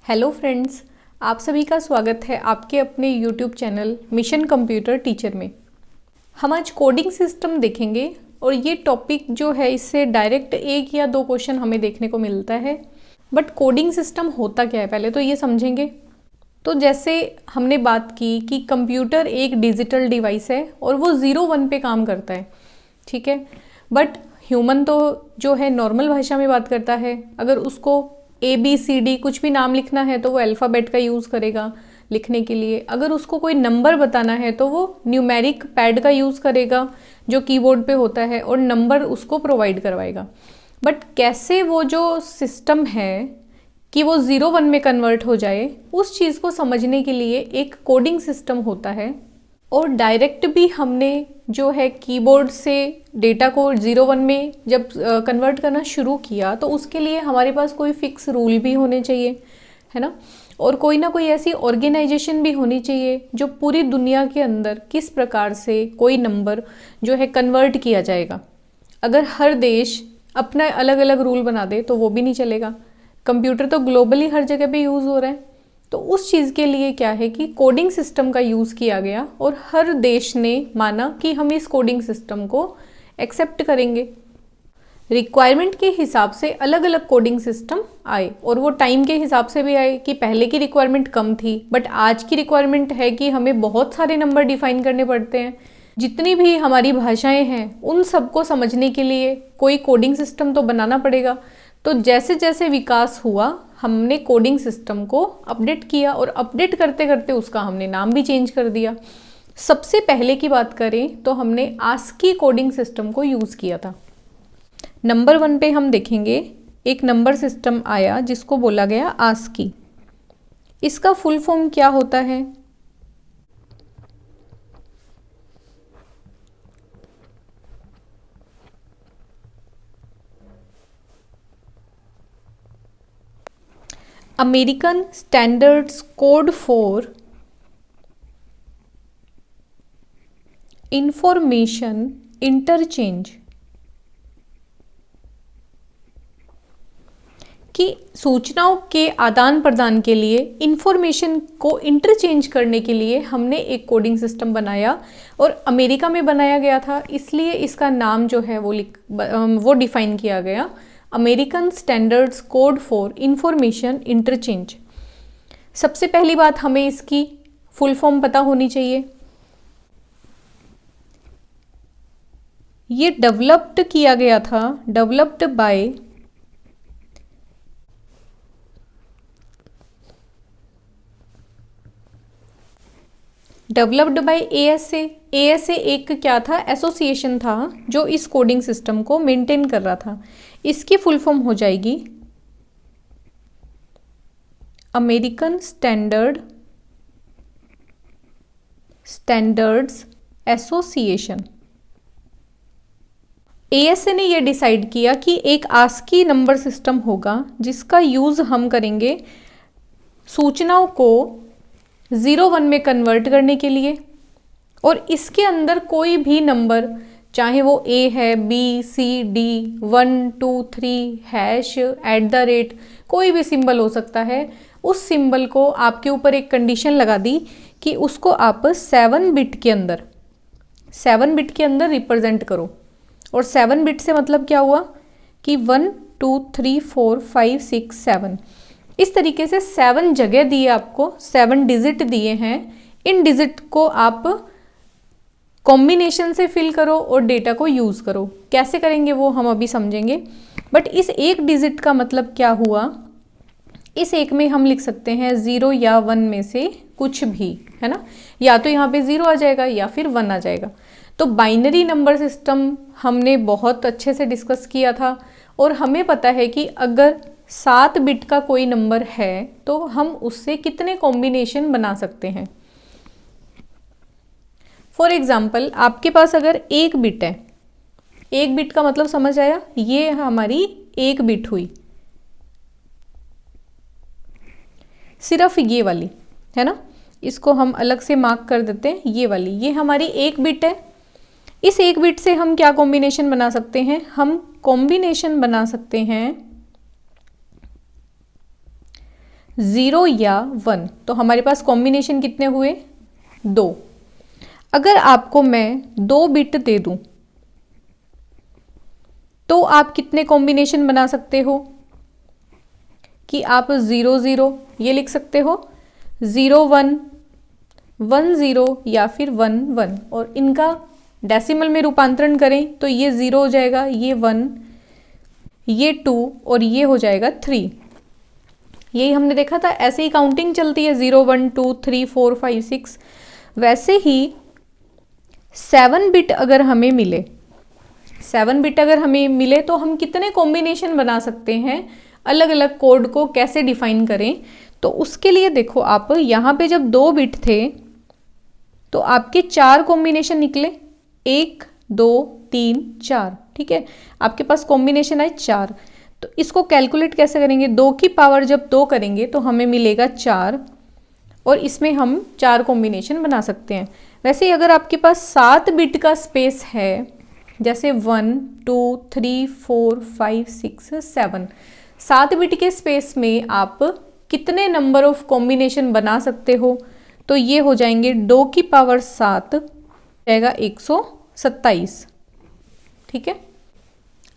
Hello friends, आप सभी का स्वागत है आपके अपने YouTube channel mission computer teacher में। हम आज कोडिंग सिस्टम देखेंगे और ये टॉपिक जो है इससे डायरेक्ट एक या दो क्वेश्चन हमें देखने को मिलता है। बट कोडिंग सिस्टम होता क्या है पहले तो ये समझेंगे। तो जैसे हमने बात की कि कंप्यूटर एक डिजिटल डिवाइस है और वो 0-1 पे काम करता है, ठीक है। बट ह्यूमन तो जो है नॉर्मल भाषा में बात करता है। अगर उसको ABCD कुछ भी नाम लिखना है तो वो अल्फ़ाबेट का यूज़ करेगा लिखने के लिए। अगर उसको कोई नंबर बताना है तो वो न्यूमेरिक पैड का यूज़ करेगा जो कीबोर्ड पे होता है और नंबर उसको प्रोवाइड करवाएगा। बट कैसे वो जो सिस्टम है कि वो 0-1 में कन्वर्ट हो जाए, उस चीज़ को समझने के लिए एक कोडिंग सिस्टम होता है। और डायरेक्ट भी हमने जो है कीबोर्ड से डेटा को 0-1 में जब कन्वर्ट करना शुरू किया तो उसके लिए हमारे पास कोई फिक्स रूल भी होने चाहिए, है ना। और कोई ना कोई ऐसी ऑर्गेनाइजेशन भी होनी चाहिए जो पूरी दुनिया के अंदर किस प्रकार से कोई नंबर जो है कन्वर्ट किया जाएगा। अगर हर देश अपना अलग अलग रूल बना दे तो वो भी नहीं चलेगा। कंप्यूटर तो ग्लोबली हर जगह पे यूज़ हो रहा है, तो उस चीज़ के लिए क्या है कि कोडिंग सिस्टम का यूज़ किया गया और हर देश ने माना कि हम इस कोडिंग सिस्टम को एक्सेप्ट करेंगे। रिक्वायरमेंट के हिसाब से अलग अलग कोडिंग सिस्टम आए और वो टाइम के हिसाब से भी आए कि पहले की रिक्वायरमेंट कम थी बट आज की रिक्वायरमेंट है कि हमें बहुत सारे नंबर डिफाइन करने पड़ते हैं। जितनी भी हमारी भाषाएं हैं उन सबको समझने के लिए कोई कोडिंग सिस्टम तो बनाना पड़ेगा। तो जैसे जैसे विकास हुआ हमने कोडिंग सिस्टम को अपडेट किया और अपडेट करते करते उसका हमने नाम भी चेंज कर दिया। सबसे पहले की बात करें तो हमने आस्की कोडिंग सिस्टम को यूज़ किया था। नंबर 1 पे हम देखेंगे एक नंबर सिस्टम आया जिसको बोला गया आस्की। इसका फुल फॉर्म क्या होता है? American standards code for information interchange, कि सूचनाओं के आदान प्रदान के लिए इंफॉर्मेशन को इंटरचेंज करने के लिए हमने एक कोडिंग सिस्टम बनाया और अमेरिका में बनाया गया था, इसलिए इसका नाम जो है वो डिफाइन किया गया American standards code for information interchange. सबसे पहली बात हमें इसकी फुल फॉर्म पता होनी चाहिए। ये डेवलप्ड किया गया था, डेवलप्ड बाय ASA। ASA एक क्या था? एसोसिएशन था जो इस कोडिंग सिस्टम को मेंटेन कर रहा था। इसकी फुल फॉर्म हो जाएगी अमेरिकन स्टैंडर्ड्स एसोसिएशन। ASA ने यह डिसाइड किया कि एक आस्की नंबर सिस्टम होगा जिसका यूज़ हम करेंगे सूचनाओं को 0-1 में कन्वर्ट करने के लिए। और इसके अंदर कोई भी नंबर, चाहे वो A है, B, C, D, 1, 2, 3 #, कोई भी सिंबल हो सकता है। उस सिंबल को आपके ऊपर एक कंडीशन लगा दी कि उसको आप 7 बिट के अंदर रिप्रेजेंट करो। और 7 बिट से मतलब क्या हुआ कि 1, 2, 3, 4, 5, 6, 7 इस तरीके से 7 जगह दिए आपको, 7 डिजिट दिए हैं। इन डिजिट को आप कॉम्बिनेशन से फिल करो और डेटा को यूज़ करो। कैसे करेंगे वो हम अभी समझेंगे। बट इस एक डिजिट का मतलब क्या हुआ, इस एक में हम लिख सकते हैं 0 या 1 में से कुछ भी, है ना। या तो यहाँ पे 0 आ जाएगा या फिर 1 आ जाएगा। तो बाइनरी नंबर सिस्टम हमने बहुत अच्छे से डिस्कस किया था और हमें पता है कि अगर 7 बिट का कोई नंबर है तो हम उससे कितने कॉम्बिनेशन बना सकते हैं। फॉर एग्जाम्पल आपके पास अगर 1 बिट है, 1 बिट का मतलब समझ आया, ये हमारी 1 बिट हुई, सिर्फ ये वाली, है ना। इसको हम अलग से मार्क कर देते हैं, ये वाली, ये हमारी 1 बिट है। इस 1 बिट से हम क्या कॉम्बिनेशन बना सकते हैं? हम कॉम्बिनेशन बना सकते हैं 0 या 1। तो हमारे पास कॉम्बिनेशन कितने हुए? 2। अगर आपको मैं 2 बिट दे दूं तो आप कितने कॉम्बिनेशन बना सकते हो? कि आप 0 0 ये लिख सकते हो, 0 1 1 0 या फिर 1 1, और इनका डेसिमल में रूपांतरण करें तो ये 0 हो जाएगा, ये 1, ये 2 और ये हो जाएगा 3। यही हमने देखा था, ऐसे ही काउंटिंग चलती है, 0 1 2 3 4 5 6। वैसे ही 7 बिट अगर हमें मिले, 7 बिट अगर हमें मिले तो हम कितने कॉम्बिनेशन बना सकते हैं, अलग अलग कोड को कैसे डिफाइन करें? तो उसके लिए देखो, आप यहाँ पे जब 2 बिट थे तो आपके 4 कॉम्बिनेशन निकले, 1 2 3 4, ठीक है, आपके पास कॉम्बिनेशन आए 4। तो इसको कैलकुलेट कैसे करेंगे? 2 की पावर जब 2 करेंगे तो हमें मिलेगा 4, और इसमें हम 4 कॉम्बिनेशन बना सकते हैं। वैसे ही अगर आपके पास 7 बिट का स्पेस है, जैसे 1 2 3 4 5 6 7, 7 बिट के स्पेस में आप कितने नंबर ऑफ कॉम्बिनेशन बना सकते हो? तो ये हो जाएंगे 2 की पावर 7 जाएगा 127, ठीक है।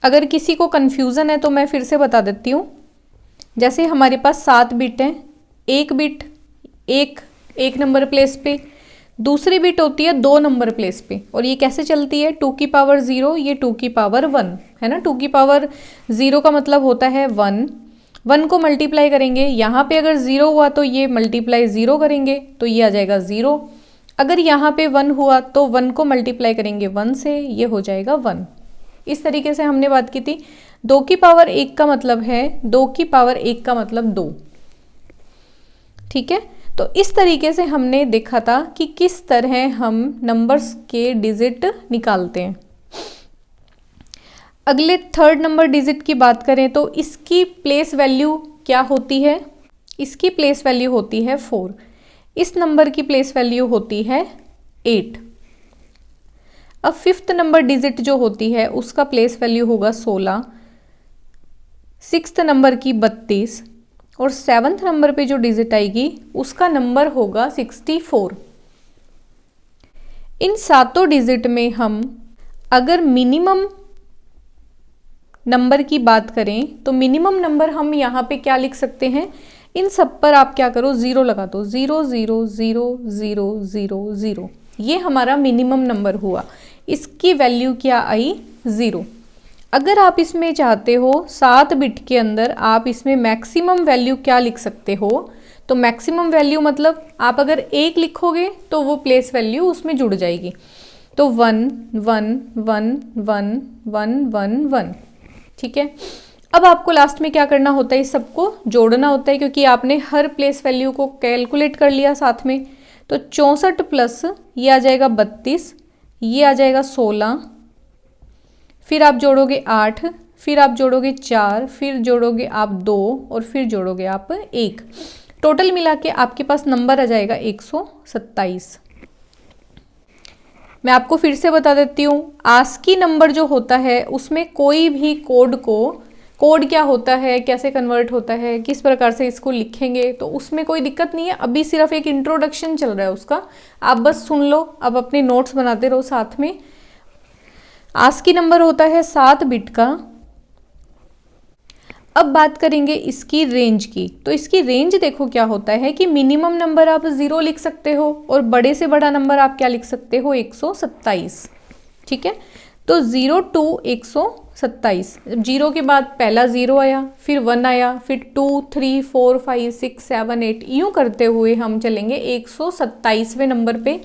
अगर किसी को कन्फ्यूज़न है तो मैं फिर से बता देती हूँ। जैसे हमारे पास 7 बिट हैं, एक बिट एक नंबर प्लेस पे, दूसरी बिट होती है 2 नंबर प्लेस पे, और ये कैसे चलती है? 2 की पावर 0, ये 2 की पावर 1 है ना। 2 की पावर 0 का मतलब होता है 1, 1 को मल्टीप्लाई करेंगे, यहाँ पे अगर 0 हुआ तो ये मल्टीप्लाई 0 करेंगे तो ये आ जाएगा 0। अगर यहाँ पे 1 हुआ तो 1 को मल्टीप्लाई करेंगे 1 से, ये हो जाएगा 1। इस तरीके से हमने बात की थी। 2 की पावर 1 का मतलब है, 2 की पावर 1 का मतलब 2, ठीक है। तो इस तरीके से हमने देखा था कि किस तरह हम नंबर्स के डिजिट निकालते हैं। अगले 3rd नंबर डिजिट की बात करें तो इसकी प्लेस वैल्यू क्या होती है? इसकी प्लेस वैल्यू होती है 4। इस नंबर की प्लेस वैल्यू होती है 8। अब 5th नंबर डिजिट जो होती है उसका प्लेस वैल्यू होगा 16, 6th नंबर की 32, और 7th नंबर पे जो डिजिट आएगी उसका नंबर होगा 64। इन सातों डिजिट में हम अगर मिनिमम नंबर की बात करें तो मिनिमम नंबर हम यहाँ पे क्या लिख सकते हैं? इन सब पर आप क्या करो, 0 लगा दो, 0 0 0 0 0 0, ये हमारा मिनिमम नंबर हुआ। इसकी वैल्यू क्या आई? 0। अगर आप इसमें चाहते हो 7 बिट के अंदर आप इसमें मैक्सिमम वैल्यू क्या लिख सकते हो? तो मैक्सिमम वैल्यू मतलब आप अगर 1 लिखोगे तो वो प्लेस वैल्यू उसमें जुड़ जाएगी। तो 1 1 1 1 1 1 1, ठीक है। अब आपको लास्ट में क्या करना होता है? इस सबको जोड़ना होता है, क्योंकि आपने हर प्लेस वैल्यू को कैलकुलेट कर लिया साथ में। तो 64 प्लस ये आ जाएगा 32, ये आ जाएगा 16, फिर आप जोड़ोगे 8, फिर आप जोड़ोगे 4, फिर जोड़ोगे आप 2, और फिर जोड़ोगे आप 1। टोटल मिला के आपके पास नंबर आ जाएगा 127। मैं आपको फिर से बता देती हूँ, आस्की नंबर जो होता है उसमें कोई भी कोड क्या होता है, कैसे कन्वर्ट होता है, किस प्रकार से इसको लिखेंगे, तो उसमें कोई दिक्कत नहीं है। अभी सिर्फ एक इंट्रोडक्शन चल रहा है उसका, आप बस सुन लो, अब अपने नोट्स बनाते रहो साथ में। आस्की नंबर होता है 7 बिट का। अब बात करेंगे इसकी रेंज की। तो इसकी रेंज देखो क्या होता है कि मिनिमम नंबर आप 0 लिख सकते हो, और बड़े से बड़ा नंबर आप क्या लिख सकते हो? 127, ठीक है। तो 0 to 127, 0 के बाद पहला 0 आया, फिर 1 आया, फिर 2 3 4 5 6 7 8, यूँ करते हुए हम चलेंगे 127वें नंबर पे।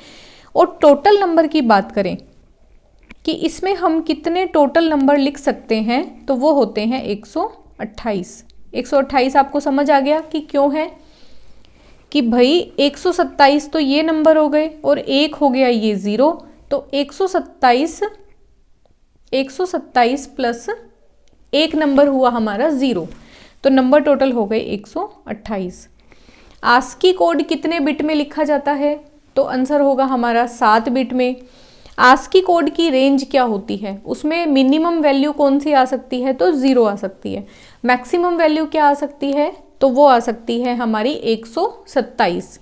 और टोटल नंबर की बात करें कि इसमें हम कितने टोटल नंबर लिख सकते हैं, तो वो होते हैं 128। 128 आपको समझ आ गया कि क्यों है? कि भाई 127 तो ये नंबर हो गए और एक हो गया ये 0, तो 127 प्लस एक नंबर हुआ हमारा 0, तो नंबर टोटल हो गए 128। आस्की कोड कितने बिट में लिखा जाता है? तो आंसर होगा हमारा 7 बिट में। आस्की कोड की रेंज क्या होती है? उसमें मिनिमम वैल्यू कौन सी आ सकती है? तो 0 आ सकती है। मैक्सिमम वैल्यू क्या आ सकती है? तो वो आ सकती है हमारी 127।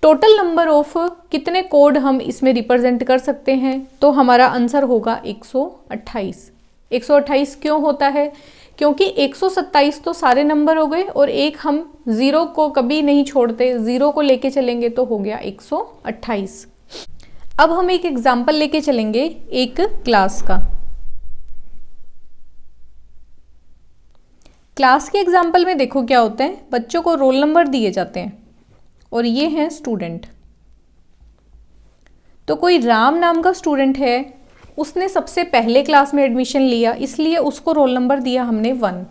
टोटल नंबर ऑफ कितने कोड हम इसमें रिप्रेजेंट कर सकते हैं, तो हमारा आंसर होगा 128। 128 क्यों होता है, क्योंकि 127 तो सारे नंबर हो गए और एक हम ज़ीरो को कभी नहीं छोड़ते, ज़ीरो को लेके चलेंगे तो हो गया 128। अब हम एक एग्जाम्पल लेके चलेंगे एक क्लास का। क्लास के एग्जाम्पल में देखो क्या होता है, बच्चों को रोल नंबर दिए जाते हैं और ये हैं स्टूडेंट। तो कोई राम नाम का स्टूडेंट है, उसने सबसे पहले क्लास में एडमिशन लिया, इसलिए उसको रोल नंबर दिया हमने 1।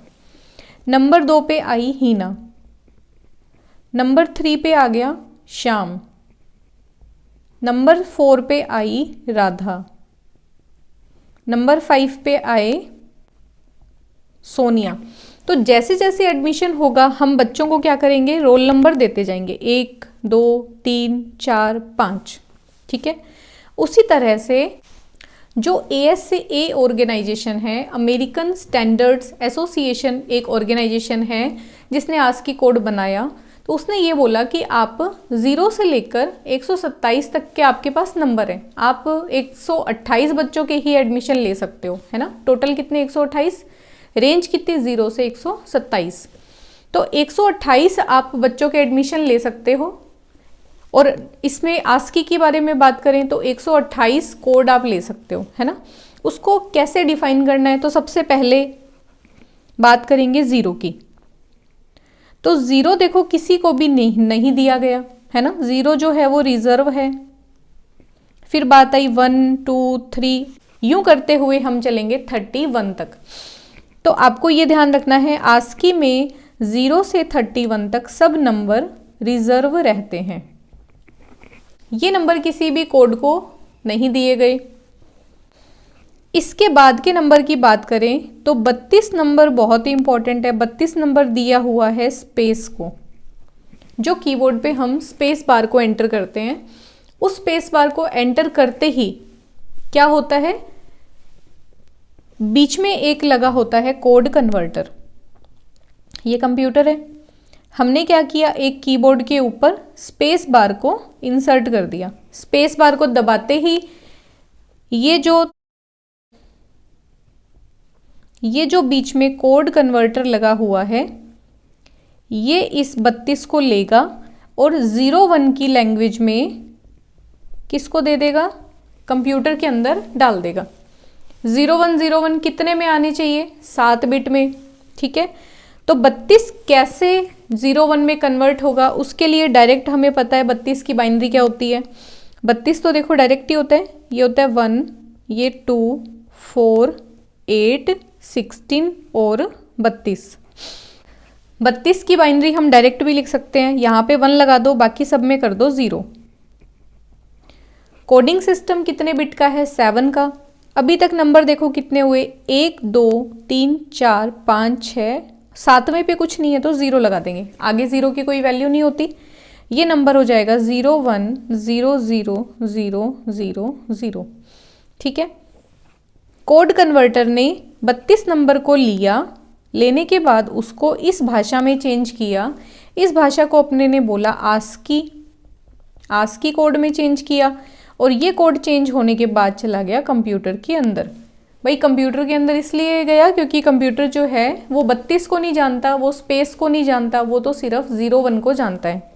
नंबर 2 पे आई हीना, नंबर 3 पे आ गया श्याम, नंबर 4 पे आई राधा, नंबर 5 पे आए सोनिया। तो जैसे जैसे एडमिशन होगा हम बच्चों को क्या करेंगे, रोल नंबर देते जाएंगे, 1 2 3 4 5, ठीक है। उसी तरह से जो ASA ऑर्गेनाइजेशन है, अमेरिकन स्टैंडर्ड्स एसोसिएशन एक ऑर्गेनाइजेशन है जिसने आस्की कोड बनाया, तो उसने ये बोला कि आप 0 से लेकर 127 तक के आपके पास नंबर हैं, आप 128 बच्चों के ही एडमिशन ले सकते हो, है ना। टोटल कितने, 128, रेंज कितनी, 0 से 127। तो 128 आप बच्चों के एडमिशन ले सकते हो। और इसमें आस्की के बारे में बात करें तो 128 कोड आप ले सकते हो, है ना। उसको कैसे डिफाइन करना है, तो सबसे पहले बात करेंगे ज़ीरो की। तो ज़ीरो देखो किसी को भी नहीं दिया गया, है ना, ज़ीरो जो है वो रिजर्व है। फिर बात आई 1 2 3, यूं करते हुए हम चलेंगे 31 तक। तो आपको ये ध्यान रखना है, आस्की में 0 से 31 तक सब नंबर रिजर्व रहते हैं। ये नंबर किसी भी कोड को नहीं दिए गए। इसके बाद के नंबर की बात करें तो 32 नंबर बहुत ही इंपॉर्टेंट है। 32 नंबर दिया हुआ है स्पेस को, जो कीबोर्ड पे हम स्पेस बार को एंटर करते हैं, उस स्पेस बार को एंटर करते ही क्या होता है, बीच में एक लगा होता है कोड कन्वर्टर। ये कंप्यूटर है, हमने क्या किया, एक कीबोर्ड के ऊपर स्पेस बार को इंसर्ट कर दिया। स्पेस बार को दबाते ही ये जो बीच में कोड कन्वर्टर लगा हुआ है, ये इस 32 को लेगा और 01 की लैंग्वेज में किसको दे देगा, कंप्यूटर के अंदर डाल देगा। 0101 कितने में आने चाहिए, 7 बिट में, ठीक है। तो 32 कैसे 01 में कन्वर्ट होगा, उसके लिए डायरेक्ट हमें पता है 32 की बाइनरी क्या होती है। 32 तो देखो डायरेक्ट ही होता है, ये होता है 1, ये 2 4 8 16 और 32। 32 की बाइनरी हम डायरेक्ट भी लिख सकते हैं, यहाँ पे 1 लगा दो, बाकी सब में कर दो 0। कोडिंग सिस्टम कितने बिट का है, 7 का। अभी तक नंबर देखो कितने हुए, 1 2 3 4 5 6, 7वें पे कुछ नहीं है तो 0 लगा देंगे, आगे 0 की कोई वैल्यू नहीं होती। ये नंबर हो जाएगा 0 1 0 0 0 0 0, ठीक है। कोड कन्वर्टर ने 32 नंबर को लिया, लेने के बाद उसको इस भाषा में चेंज किया। इस भाषा को अपने ने बोला आस्की कोड में चेंज किया, और ये कोड चेंज होने के बाद चला गया कंप्यूटर के अंदर। भाई कंप्यूटर के अंदर इसलिए गया क्योंकि कंप्यूटर जो है वो 32 को नहीं जानता, वो स्पेस को नहीं जानता, वो तो सिर्फ 01 को जानता है।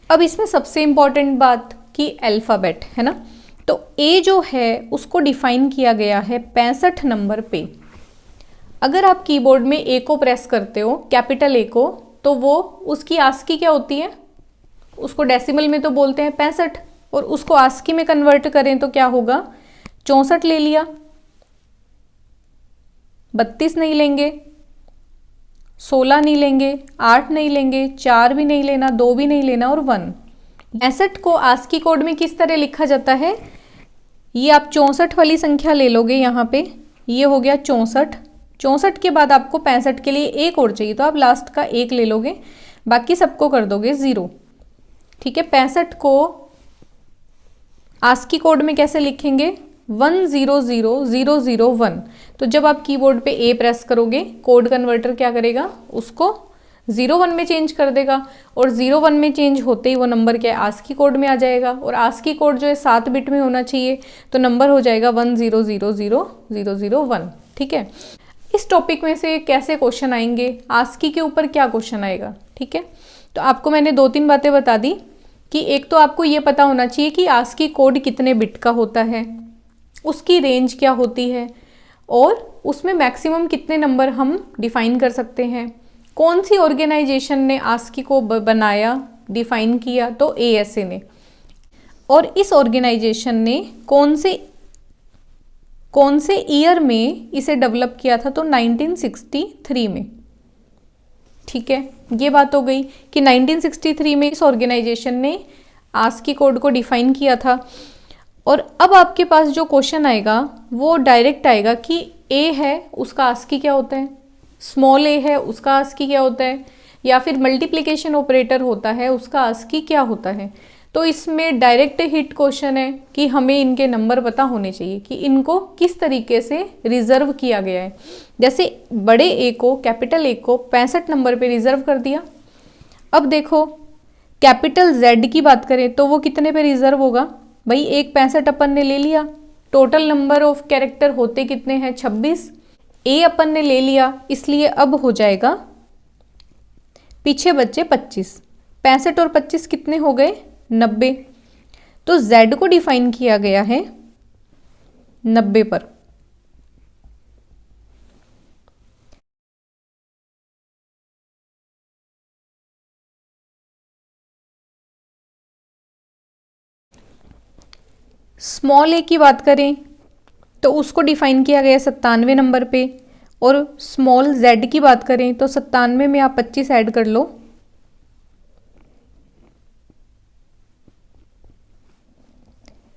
अब इसमें सबसे इम्पॉर्टेंट बात कि अल्फ़ाबेट, है ना। तो ए जो है उसको डिफाइन किया गया है 65 नंबर पे। अगर आप कीबोर्ड में ए को प्रेस करते हो, कैपिटल ए को, तो वो उसकी आस्की क्या होती है, उसको डेसिमल में तो बोलते हैं 65, और उसको आस्की में कन्वर्ट करें तो क्या होगा, 64 ले लिया। 32 नहीं लेंगे, 16 नहीं लेंगे, 8 नहीं लेंगे, 4 भी नहीं लेना, 2 भी नहीं लेना, और 1। 65 को आस्की कोड में किस तरह लिखा जाता है, ये आप 64 वाली संख्या ले लोगे, यहाँ पे ये हो गया 64। 64 के बाद आपको 65 के लिए एक और चाहिए, तो आप लास्ट का 1 ले लोगे, बाकी सबको कर दोगे 0, ठीक है। 65 को आस्की कोड में कैसे लिखेंगे, 1 0 0 0 0 1। तो जब आप कीबोर्ड पे ए प्रेस करोगे, कोड कन्वर्टर क्या करेगा, उसको 0 1 में चेंज कर देगा और 0 1 में चेंज होते ही वो नंबर क्या है, आस्की कोड में आ जाएगा। और आस्की कोड जो है 7 बिट में होना चाहिए, तो नंबर हो जाएगा 10000001। ठीक है, इस टॉपिक में से कैसे क्वेश्चन आएंगे, आस्की के ऊपर क्या क्वेश्चन आएगा। ठीक है, तो आपको मैंने 2-3 बातें बता दी कि एक तो आपको ये पता होना चाहिए कि आस्की कोड कितने बिट का होता है, उसकी रेंज क्या होती है, और उसमें मैक्सिमम कितने नंबर हम डिफाइन कर सकते हैं। कौन सी ऑर्गेनाइजेशन ने आस्की को बनाया, डिफाइन किया, तो ASA ने। और इस ऑर्गेनाइजेशन ने कौन से ईयर में इसे डेवलप किया था, तो 1963 में। ठीक है, ये बात हो गई कि 1963 में इस ऑर्गेनाइजेशन ने आस्की कोड को डिफाइन किया था। और अब आपके पास जो क्वेश्चन आएगा वो डायरेक्ट आएगा कि A है उसका आस्की क्या होता है, स्मॉल a है उसका आस्की क्या होता है, या फिर मल्टीप्लिकेशन ऑपरेटर होता है उसका आस्की क्या होता है। तो इसमें डायरेक्ट हिट क्वेश्चन है कि हमें इनके नंबर पता होने चाहिए कि इनको किस तरीके से रिजर्व किया गया है। जैसे बड़े A को, कैपिटल A को 65 नंबर पे रिजर्व कर दिया। अब देखो कैपिटल Z की बात करें तो वो कितने पे रिजर्व होगा भाई, एक 65 अपन ने ले लिया, टोटल नंबर ऑफ कैरेक्टर होते कितने हैं 26, A अपन ने ले लिया, इसलिए अब हो जाएगा पीछे बच्चे 25, 65 और 25 कितने हो गए 90। तो Z को डिफाइन किया गया है 90 पर। स्मॉल a की बात करें तो उसको डिफाइन किया गया 97 नंबर पे, और स्मॉल z की बात करें तो 97 में आप 25 ऐड कर लो,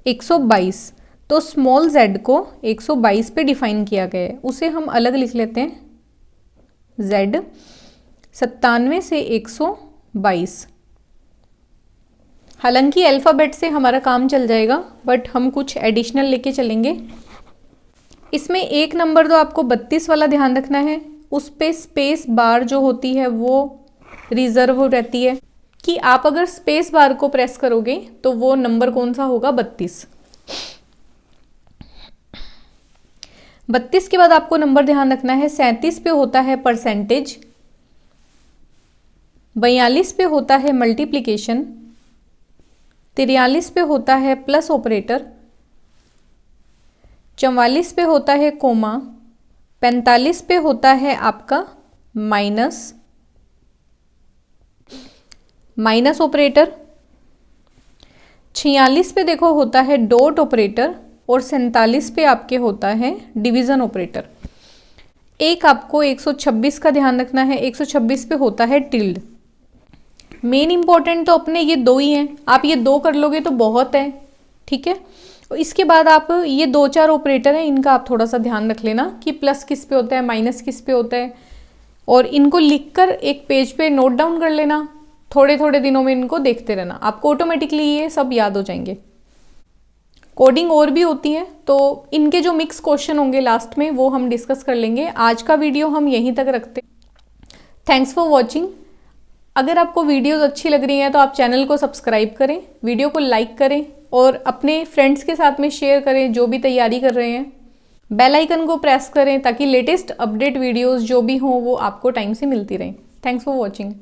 122। तो स्मॉल z को 122 पे डिफाइन किया गया है, उसे हम अलग लिख लेते हैं z 97 से 122। हालांकि अल्फ़ाबेट से हमारा काम चल जाएगा, बट हम कुछ एडिशनल लेके चलेंगे। इसमें एक नंबर तो आपको 32 वाला ध्यान रखना है, उस पे स्पेस बार जो होती है वो रिजर्व रहती है, कि आप अगर स्पेस बार को प्रेस करोगे तो वो नंबर कौन सा होगा 32। 32 के बाद आपको नंबर ध्यान रखना है 37 पे होता है परसेंटेज, 42 पे होता है मल्टीप्लिकेशन, 43 पे होता है प्लस ऑपरेटर, 44 पे होता है कोमा, 45 पे होता है आपका माइनस ऑपरेटर, 46 पे देखो होता है डॉट ऑपरेटर, और 47 पे आपके होता है डिवीजन ऑपरेटर। एक आपको 126 का ध्यान रखना है, 126 पे होता है टिल्ड। मेन इंपॉर्टेंट तो अपने ये दो ही हैं, आप ये दो कर लोगे तो बहुत है। ठीक है, इसके बाद आप ये 2-4 ऑपरेटर हैं, इनका आप थोड़ा सा ध्यान रख लेना कि प्लस किस पे होता है, माइनस किस पे होता है, और इनको लिखकर एक पेज पे नोट डाउन कर लेना। थोड़े थोड़े दिनों में इनको देखते रहना, आपको ऑटोमेटिकली ये सब याद हो जाएंगे। कोडिंग और भी होती है, तो इनके जो मिक्स क्वेश्चन होंगे लास्ट में वो हम डिस्कस कर लेंगे। आज का वीडियो हम यहीं तक रखते हैं। Thanks for watching. अगर आपको वीडियोस अच्छी लग रही हैं तो आप चैनल को सब्सक्राइब करें, वीडियो को लाइक करें और अपने फ्रेंड्स के साथ में शेयर करें जो भी तैयारी कर रहे हैं। बेल आइकन को प्रेस करें ताकि लेटेस्ट अपडेट वीडियोस जो भी हों वो आपको टाइम से मिलती रहें। Thanks for watching.